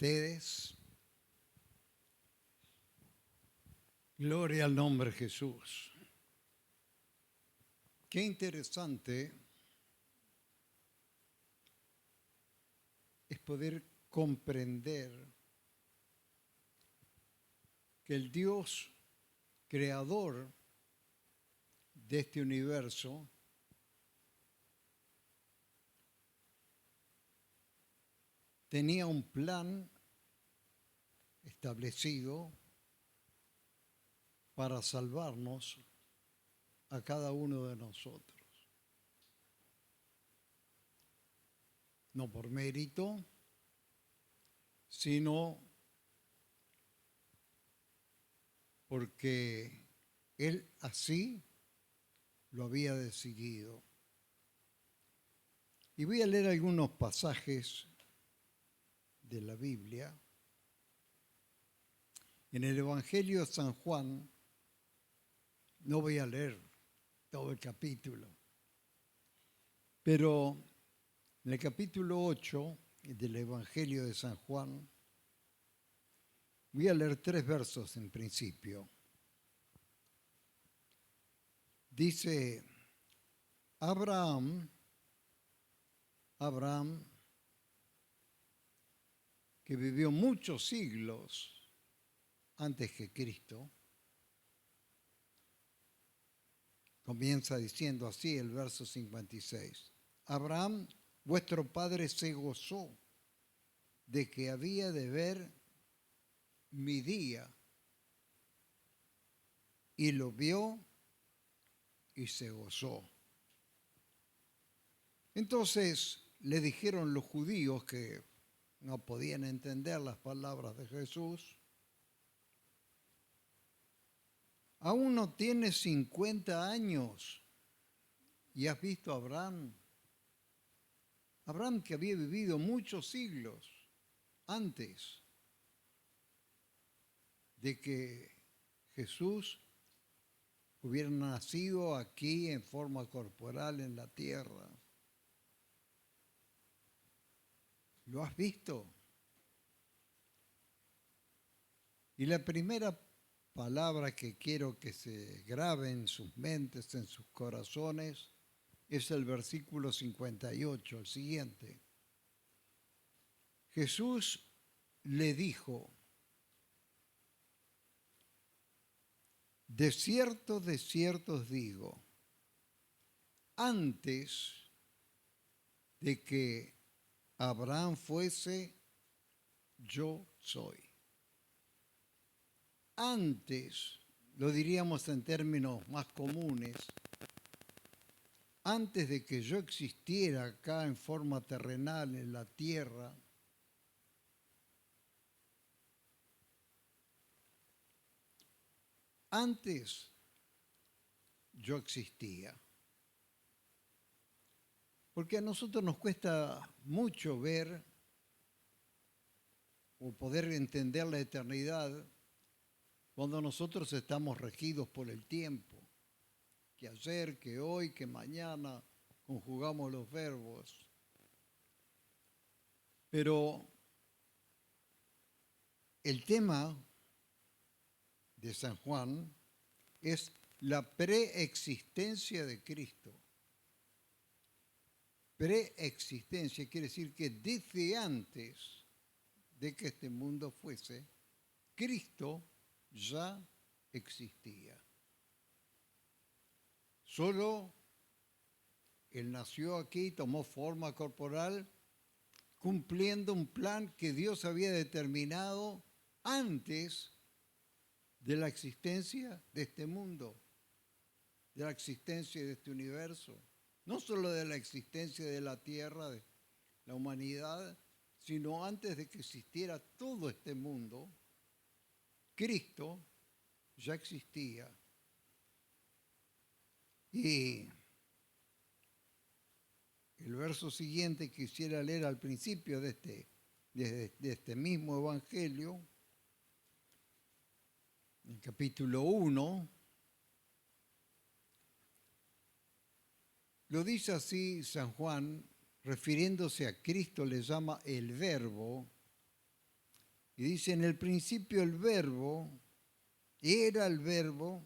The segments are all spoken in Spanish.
ustedes. Gloria al nombre de Jesús. Qué interesante es poder comprender que el Dios creador de este universo tenía un plan establecido para salvarnos a cada uno de nosotros. No por mérito, sino porque Él así lo había decidido. Y voy a leer algunos pasajes de la Biblia. En el Evangelio de San Juan, no voy a leer todo el capítulo, pero en el capítulo 8 del Evangelio de San Juan, voy a leer 3 versos en principio. Dice, Abraham, que vivió muchos siglos antes que Cristo, comienza diciendo así el verso 56. Abraham, vuestro padre, se gozó de que había de ver mi día, y lo vio y se gozó. Entonces le dijeron los judíos que no podían entender las palabras de Jesús: aún no tienes 50 años y has visto a Abraham. Abraham, que había vivido muchos siglos antes de que Jesús hubiera nacido aquí en forma corporal en la tierra. ¿Lo has visto? Y la primera palabra que quiero que se grabe en sus mentes, en sus corazones, es el versículo 58, el siguiente. Jesús le dijo: de cierto os digo, antes de que Abraham fuese, yo soy. Antes, lo diríamos en términos más comunes, antes de que yo existiera acá en forma terrenal en la tierra, antes yo existía. Porque a nosotros nos cuesta mucho ver o poder entender la eternidad cuando nosotros estamos regidos por el tiempo. Que ayer, que hoy, que mañana conjugamos los verbos. Pero el tema de San Juan es la preexistencia de Cristo. Preexistencia quiere decir que desde antes de que este mundo fuese, Cristo ya existía. Solo Él nació aquí, tomó forma corporal, cumpliendo un plan que Dios había determinado antes de la existencia de este mundo, de la existencia de este universo. No solo de la existencia de la tierra, de la humanidad, sino antes de que existiera todo este mundo, Cristo ya existía. Y el verso siguiente quisiera leer al principio de este mismo Evangelio, en capítulo 1, lo dice así San Juan, refiriéndose a Cristo, le llama el Verbo, Y dice, en el principio el verbo, era el verbo,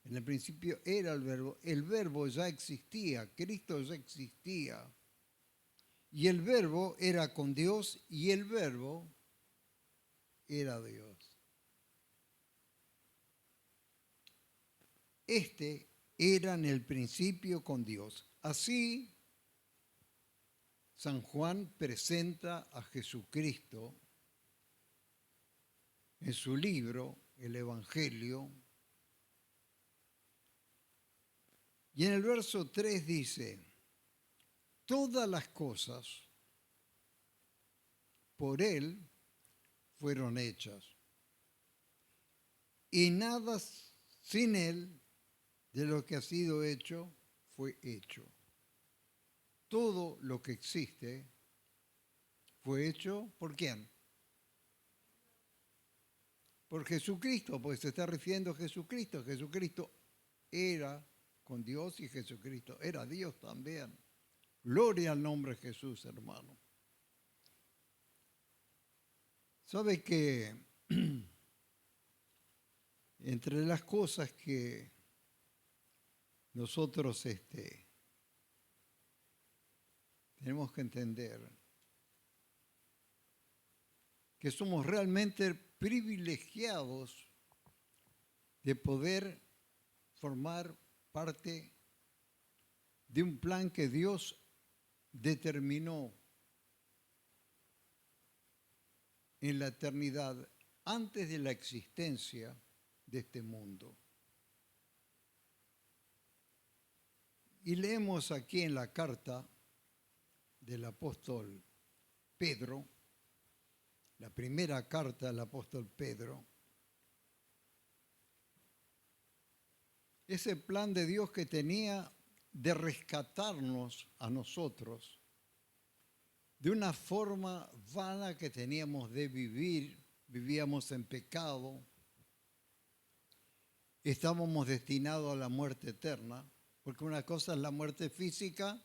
en el principio era el verbo ya existía, Cristo ya existía. Y el verbo era con Dios y el verbo era Dios. Este era en el principio con Dios. Así, San Juan presenta a Jesucristo en su libro, el Evangelio. Y en el verso 3 dice, todas las cosas por Él fueron hechas, y nada sin Él de lo que ha sido hecho fue hecho. Todo lo que existe fue hecho ¿por quién? Por Jesucristo, porque se está refiriendo a Jesucristo. Jesucristo era con Dios y Jesucristo era Dios también. Gloria al nombre de Jesús, hermano. ¿Sabe que entre las cosas que nosotros tenemos que entender que somos realmente privilegiados de poder formar parte de un plan que Dios determinó en la eternidad antes de la existencia de este mundo. Y leemos aquí en la carta del apóstol Pedro, la primera carta del apóstol Pedro, ese plan de Dios que tenía de rescatarnos a nosotros de una forma vana que teníamos de vivir, vivíamos en pecado, estábamos destinados a la muerte eterna, porque una cosa es la muerte física,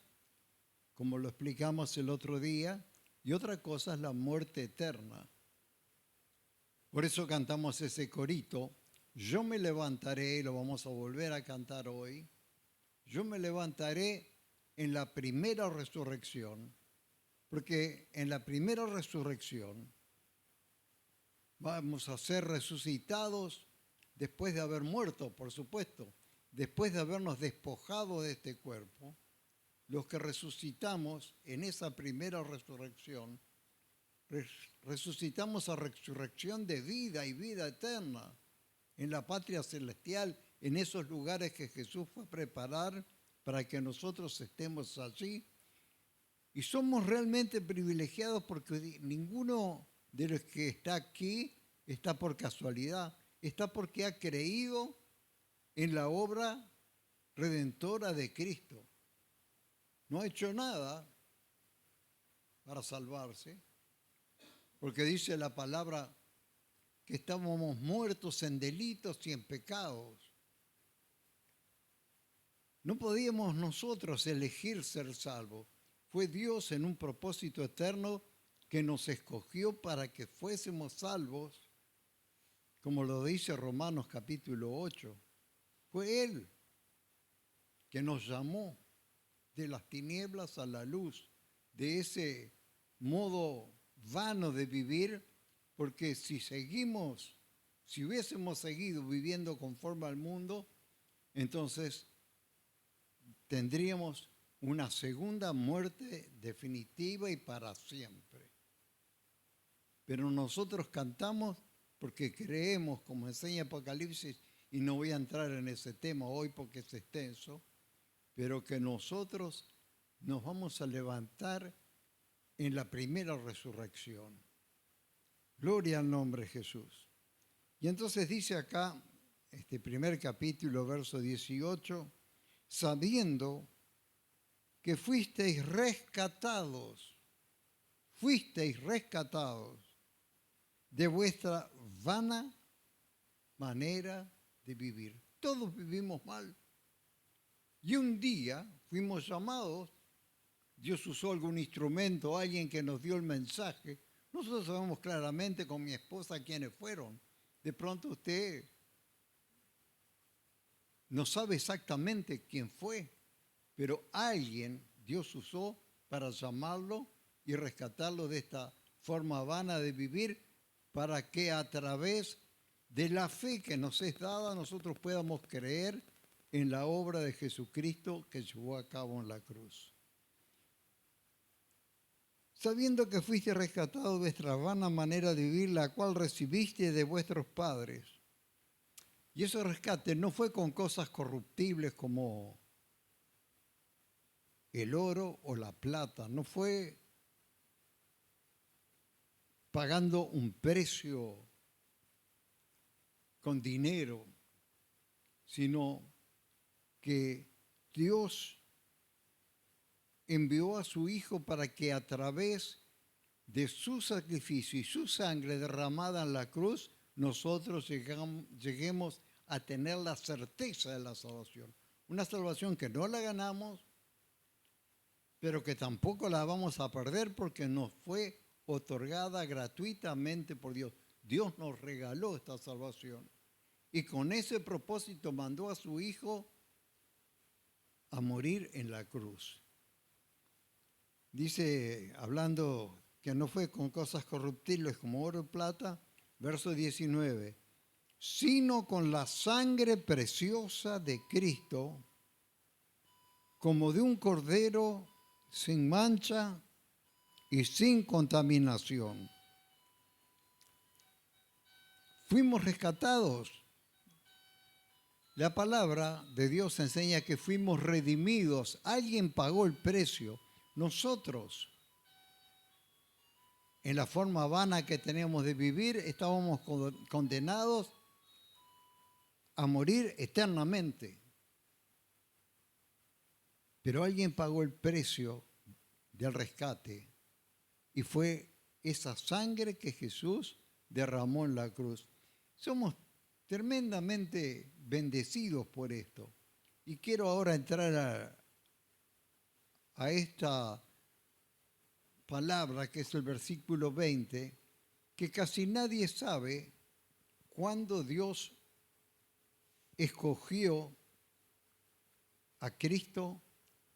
como lo explicamos el otro día, y otra cosa es la muerte eterna. Por eso cantamos ese corito, yo me levantaré, lo vamos a volver a cantar hoy, yo me levantaré en la primera resurrección, porque en la primera resurrección vamos a ser resucitados después de haber muerto, por supuesto, después de habernos despojado de este cuerpo. Los que resucitamos en esa primera resurrección, resucitamos a resurrección de vida y vida eterna en la patria celestial, en esos lugares que Jesús fue a preparar para que nosotros estemos allí. Y somos realmente privilegiados porque ninguno de los que está aquí está por casualidad, está porque ha creído en la obra redentora de Cristo. No ha hecho nada para salvarse, porque dice la palabra que estábamos muertos en delitos y en pecados. No podíamos nosotros elegir ser salvos. Fue Dios en un propósito eterno que nos escogió para que fuésemos salvos, como lo dice Romanos capítulo 8. Fue Él que nos llamó de las tinieblas a la luz, de ese modo vano de vivir, porque si hubiésemos seguido viviendo conforme al mundo, entonces tendríamos una segunda muerte definitiva y para siempre. Pero nosotros cantamos porque creemos, como enseña Apocalipsis, y no voy a entrar en ese tema hoy porque es extenso, pero que nosotros nos vamos a levantar en la primera resurrección. Gloria al nombre de Jesús. Y entonces dice acá, este primer capítulo, verso 18, sabiendo que fuisteis rescatados de vuestra vana manera de vivir. Todos vivimos mal. Y un día fuimos llamados, Dios usó algún instrumento, alguien que nos dio el mensaje, Nosotros sabemos claramente con mi esposa quiénes fueron. De pronto usted no sabe exactamente quién fue, pero alguien Dios usó para llamarlo y rescatarlo de esta forma vana de vivir, para que a través de la fe que nos es dada nosotros podamos creer en la obra de Jesucristo que llevó a cabo en la cruz. Sabiendo que fuiste rescatado de vuestra vana manera de vivir, la cual recibiste de vuestros padres. Y ese rescate no fue con cosas corruptibles como el oro o la plata, no fue pagando un precio con dinero, sino que Dios envió a su Hijo para que a través de su sacrificio y su sangre derramada en la cruz, nosotros lleguemos a tener la certeza de la salvación. Una salvación que no la ganamos, pero que tampoco la vamos a perder porque nos fue otorgada gratuitamente por Dios. Dios nos regaló esta salvación. Y con ese propósito mandó a su Hijo a morir en la cruz. Dice, hablando que no fue con cosas corruptibles como oro y plata, verso 19, sino con la sangre preciosa de Cristo, como de un cordero sin mancha y sin contaminación. Fuimos rescatados. La palabra de Dios enseña que fuimos redimidos. Alguien pagó el precio. Nosotros, en la forma vana que teníamos de vivir, estábamos condenados a morir eternamente. Pero alguien pagó el precio del rescate y fue esa sangre que Jesús derramó en la cruz. Somos tremendamente bendecidos por esto. Y quiero ahora entrar a esta palabra que es el versículo 20, que casi nadie sabe cuándo Dios escogió a Cristo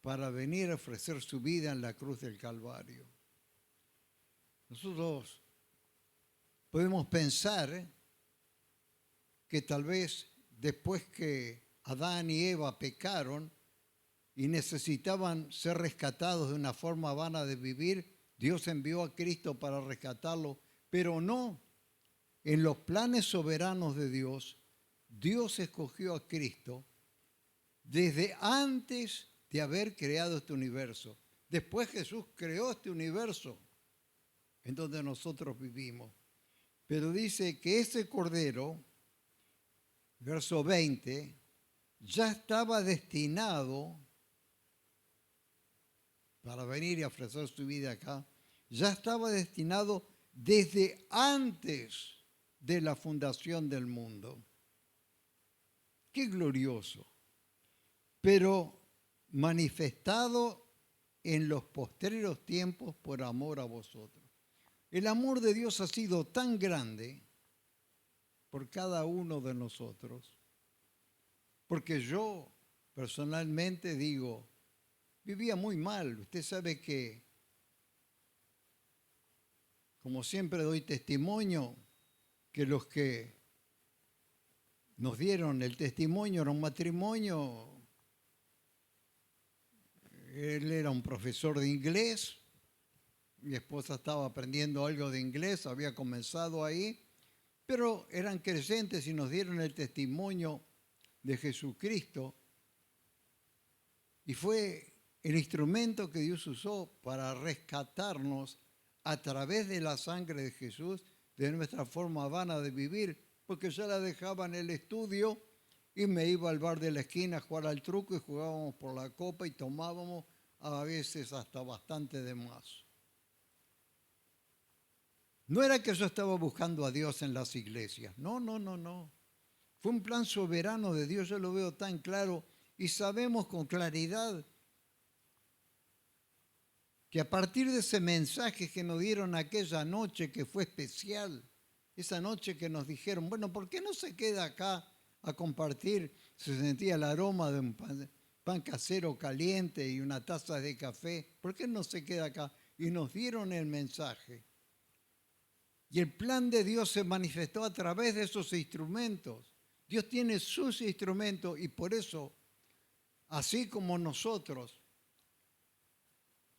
para venir a ofrecer su vida en la cruz del Calvario. Nosotros podemos pensar que tal vez después que Adán y Eva pecaron y necesitaban ser rescatados de una forma vana de vivir, Dios envió a Cristo para rescatarlo, pero no. En los planes soberanos de Dios, Dios escogió a Cristo desde antes de haber creado este universo. Después Jesús creó este universo en donde nosotros vivimos. Pero dice que ese Cordero, verso 20, ya estaba destinado para venir y ofrecer su vida acá, ya estaba destinado desde antes de la fundación del mundo. Qué glorioso. Pero manifestado en los postreros tiempos por amor a vosotros. El amor de Dios ha sido tan grande por cada uno de nosotros, porque yo personalmente digo, vivía muy mal. Usted sabe que, como siempre doy testimonio, que los que nos dieron el testimonio era un matrimonio. Él era un profesor de inglés, mi esposa estaba aprendiendo algo de inglés, había comenzado ahí, pero eran creyentes y nos dieron el testimonio de Jesucristo. Y fue el instrumento que Dios usó para rescatarnos a través de la sangre de Jesús de nuestra forma vana de vivir, porque yo la dejaba en el estudio y me iba al bar de la esquina a jugar al truco y jugábamos por la copa y tomábamos a veces hasta bastante de más. No era que yo estaba buscando a Dios en las iglesias, no. Fue un plan soberano de Dios, yo lo veo tan claro y sabemos con claridad que a partir de ese mensaje que nos dieron aquella noche que fue especial, esa noche que nos dijeron, bueno, ¿por qué no se queda acá a compartir? Se sentía el aroma de un pan casero caliente y una taza de café. ¿Por qué no se queda acá? Y nos dieron el mensaje. Y el plan de Dios se manifestó a través de esos instrumentos. Dios tiene sus instrumentos y por eso, así como nosotros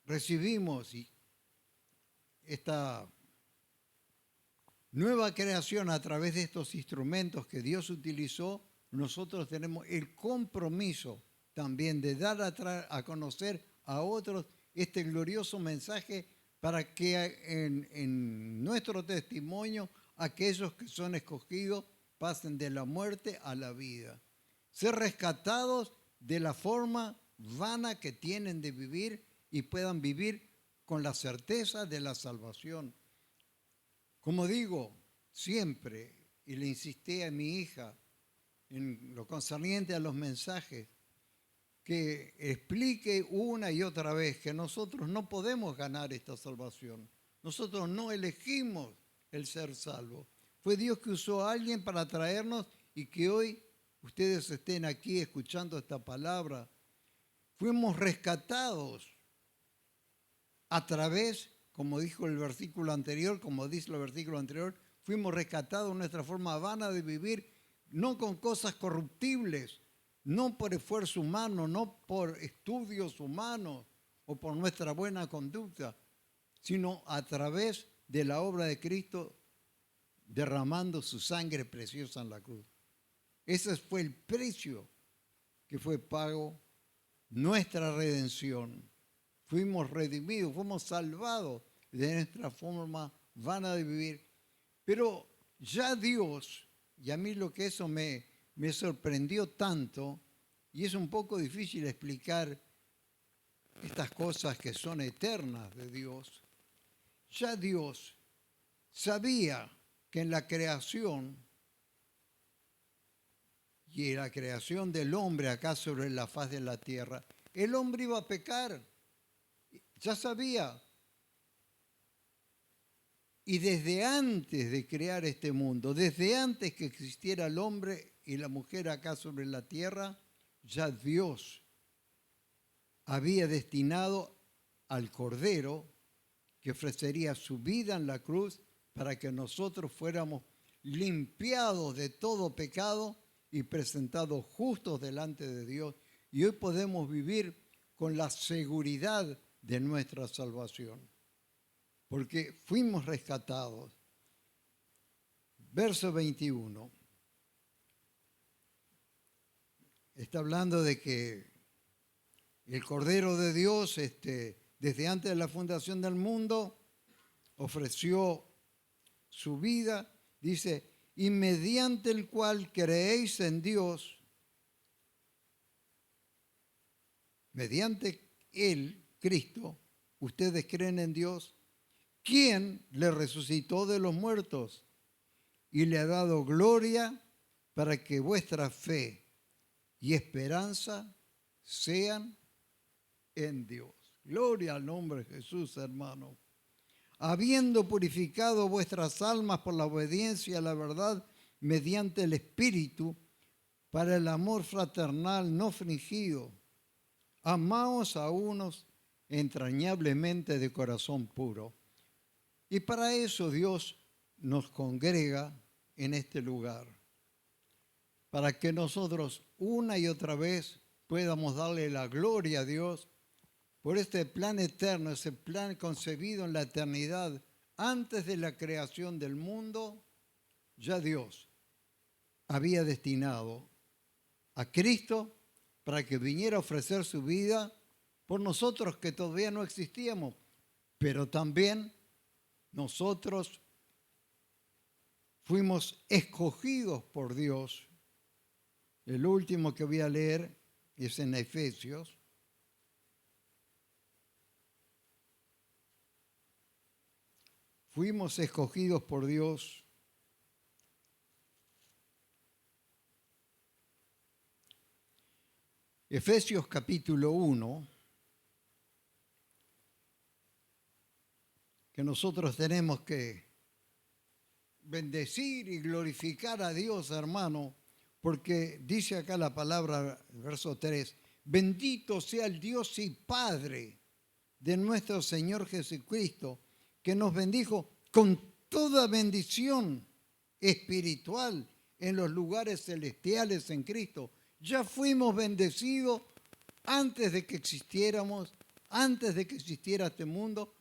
recibimos esta nueva creación a través de estos instrumentos que Dios utilizó, nosotros tenemos el compromiso también de dar a conocer a otros este glorioso mensaje para que en nuestro testimonio aquellos que son escogidos pasen de la muerte a la vida. Ser rescatados de la forma vana que tienen de vivir y puedan vivir con la certeza de la salvación. Como digo siempre, y le insistí a mi hija en lo concerniente a los mensajes, que explique una y otra vez que nosotros no podemos ganar esta salvación. Nosotros no elegimos el ser salvos. Fue Dios que usó a alguien para traernos y que hoy ustedes estén aquí escuchando esta palabra. Fuimos rescatados a través, como dijo el versículo anterior, como dice el versículo anterior, fuimos rescatados de nuestra forma vana de vivir, no con cosas corruptibles, no por esfuerzo humano, no por estudios humanos o por nuestra buena conducta, sino a través de la obra de Cristo derramando su sangre preciosa en la cruz. Ese fue el precio que fue pago, nuestra redención. Fuimos redimidos, fuimos salvados de nuestra forma vana de vivir. Pero ya Dios, y a mí lo que eso me sorprendió tanto, y es un poco difícil explicar estas cosas que son eternas de Dios, ya Dios sabía que en la creación y en la creación del hombre acá sobre la faz de la tierra, el hombre iba a pecar. Ya sabía. Y desde antes de crear este mundo, desde antes que existiera el hombre y la mujer acá sobre la tierra, ya Dios había destinado al Cordero que ofrecería su vida en la cruz para que nosotros fuéramos limpiados de todo pecado y presentados justos delante de Dios. Y hoy podemos vivir con la seguridad de nuestra salvación, porque fuimos rescatados. Verso 21. Está hablando de que el Cordero de Dios, desde antes de la fundación del mundo, ofreció su vida, dice, y mediante el cual creéis en Dios, mediante Él, Cristo, ustedes creen en Dios, quien le resucitó de los muertos y le ha dado gloria para que vuestra fe y esperanza sean en Dios. Gloria al nombre de Jesús, hermano. Habiendo purificado vuestras almas por la obediencia a la verdad mediante el Espíritu, para el amor fraternal no fingido, amaos a unos entrañablemente de corazón puro. Y para eso Dios nos congrega en este lugar, para que nosotros una y otra vez podamos darle la gloria a Dios por este plan eterno, ese plan concebido en la eternidad. Antes de la creación del mundo, ya Dios había destinado a Cristo para que viniera a ofrecer su vida por nosotros que todavía no existíamos, pero también nosotros fuimos escogidos por Dios. El último que voy a leer es en Efesios. Fuimos escogidos por Dios Efesios capítulo 1, que nosotros tenemos que bendecir y glorificar a Dios, hermano, porque dice acá la palabra, verso 3, bendito sea el Dios y Padre de nuestro Señor Jesucristo, que nos bendijo con toda bendición espiritual en los lugares celestiales en Cristo. Ya fuimos bendecidos antes de que existiéramos, antes de que existiera este mundo,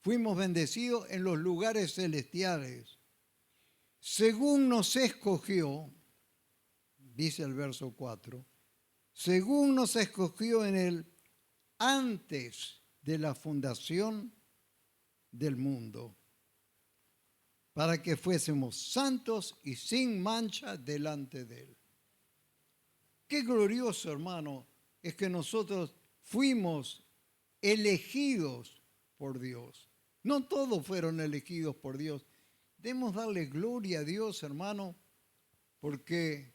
fuimos bendecidos en los lugares celestiales. Según nos escogió, dice el verso 4, según nos escogió en él antes de la fundación del mundo, para que fuésemos santos y sin mancha delante de él. Qué glorioso, hermano, es que nosotros fuimos elegidos por Dios. No todos fueron elegidos por Dios. Debemos darle gloria a Dios, hermano, porque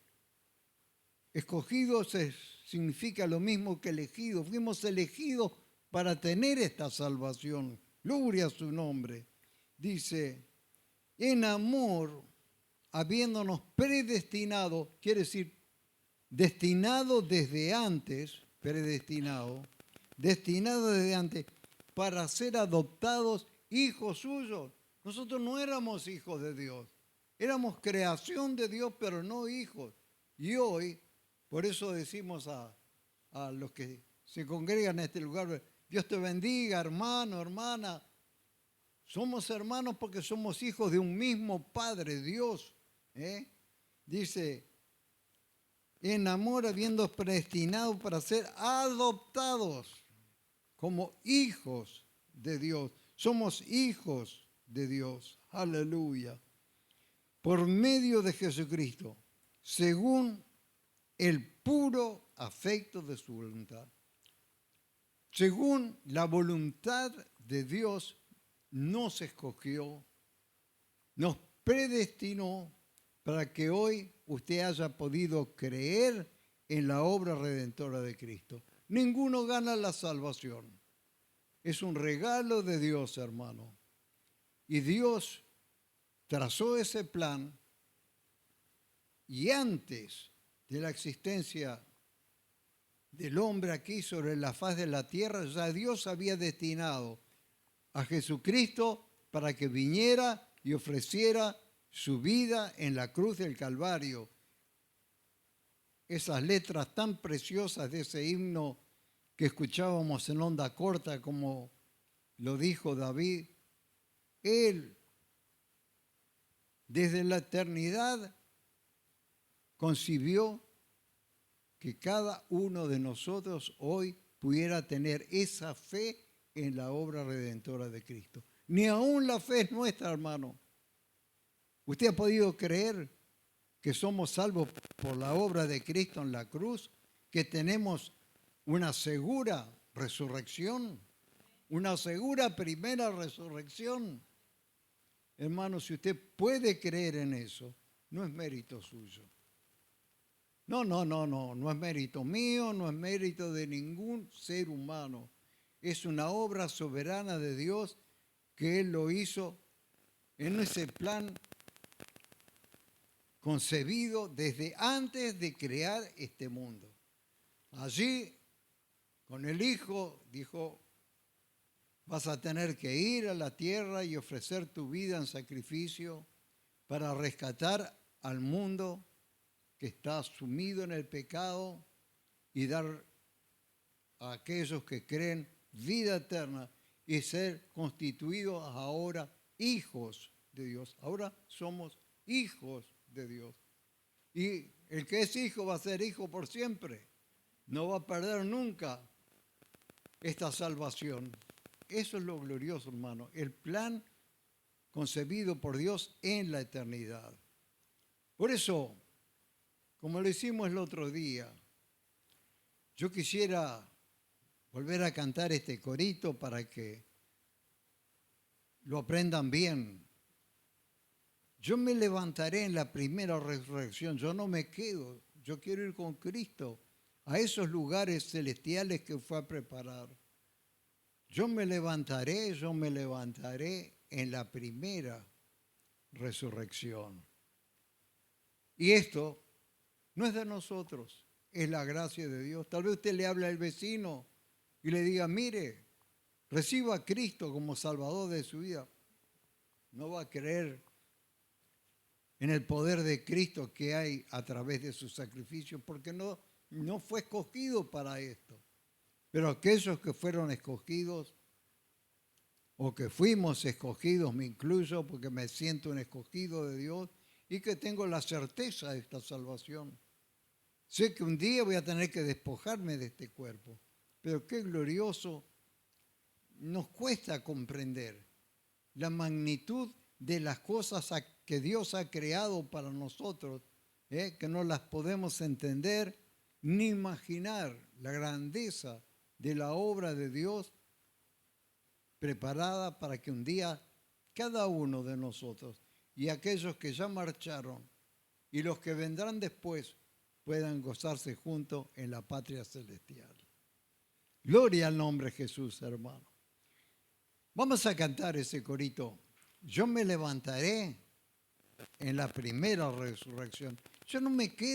escogidos significa lo mismo que elegidos. Fuimos elegidos para tener esta salvación. Gloria a su nombre. Dice, en amor, habiéndonos predestinado, quiere decir, destinado desde antes, predestinado, destinado desde antes, para ser adoptados hijos suyos. Nosotros no éramos hijos de Dios, éramos creación de Dios, pero no hijos. Y hoy, por eso decimos a los que se congregan en este lugar, Dios te bendiga, hermano, hermana. Somos hermanos porque somos hijos de un mismo Padre, Dios. Dice, en amor habiendo predestinado para ser adoptados como hijos de Dios. Somos hijos de Dios. Aleluya. Por medio de Jesucristo, según el puro afecto de su voluntad. Según la voluntad de Dios, nos escogió, nos predestinó para que hoy usted haya podido creer en la obra redentora de Cristo. Ninguno gana la salvación. Es un regalo de Dios, hermano. Y Dios trazó ese plan y antes de la existencia del hombre aquí sobre la faz de la tierra, ya Dios había destinado a Jesucristo para que viniera y ofreciera su vida en la cruz del Calvario. Esas letras tan preciosas de ese himno que escuchábamos en onda corta, como lo dijo David, Él desde la eternidad concibió que cada uno de nosotros hoy pudiera tener esa fe en la obra redentora de Cristo. Ni aún la fe es nuestra, hermano. ¿Usted ha podido creer que somos salvos por la obra de Cristo en la cruz? ¿Que tenemos una segura resurrección? ¿Una segura primera resurrección? Hermano, si usted puede creer en eso, no es mérito suyo. No es mérito mío, no es mérito de ningún ser humano. Es una obra soberana de Dios que Él lo hizo en ese plan concebido desde antes de crear este mundo. Allí, con el Hijo, dijo, vas a tener que ir a la tierra y ofrecer tu vida en sacrificio para rescatar al mundo que está sumido en el pecado y dar a aquellos que creen vida eterna y ser constituidos ahora hijos de Dios. Ahora somos hijos de Dios. Y el que es hijo va a ser hijo por siempre. No va a perder nunca esta salvación. Eso es lo glorioso, hermano. El plan concebido por Dios en la eternidad. Por eso, como lo hicimos el otro día, yo quisiera volver a cantar este corito para que lo aprendan bien. Yo me levantaré en la primera resurrección, yo no me quedo, yo quiero ir con Cristo a esos lugares celestiales que fue a preparar. Yo me levantaré en la primera resurrección. Y esto no es de nosotros, es la gracia de Dios. Tal vez usted le hable al vecino y le diga, mire, reciba a Cristo como Salvador de su vida. No va a creer en el poder de Cristo que hay a través de su sacrificio, porque no fue escogido para esto. Pero aquellos que fueron escogidos, o que fuimos escogidos, me incluyo porque me siento un escogido de Dios y que tengo la certeza de esta salvación. Sé que un día voy a tener que despojarme de este cuerpo, pero qué glorioso nos cuesta comprender la magnitud de las cosas que Dios ha creado para nosotros, que no las podemos entender ni imaginar la grandeza de la obra de Dios preparada para que un día cada uno de nosotros y aquellos que ya marcharon y los que vendrán después puedan gozarse juntos en la patria celestial. Gloria al nombre de Jesús, hermano. Vamos a cantar ese corito. Yo me levantaré en la primera resurrección. Yo no me quedo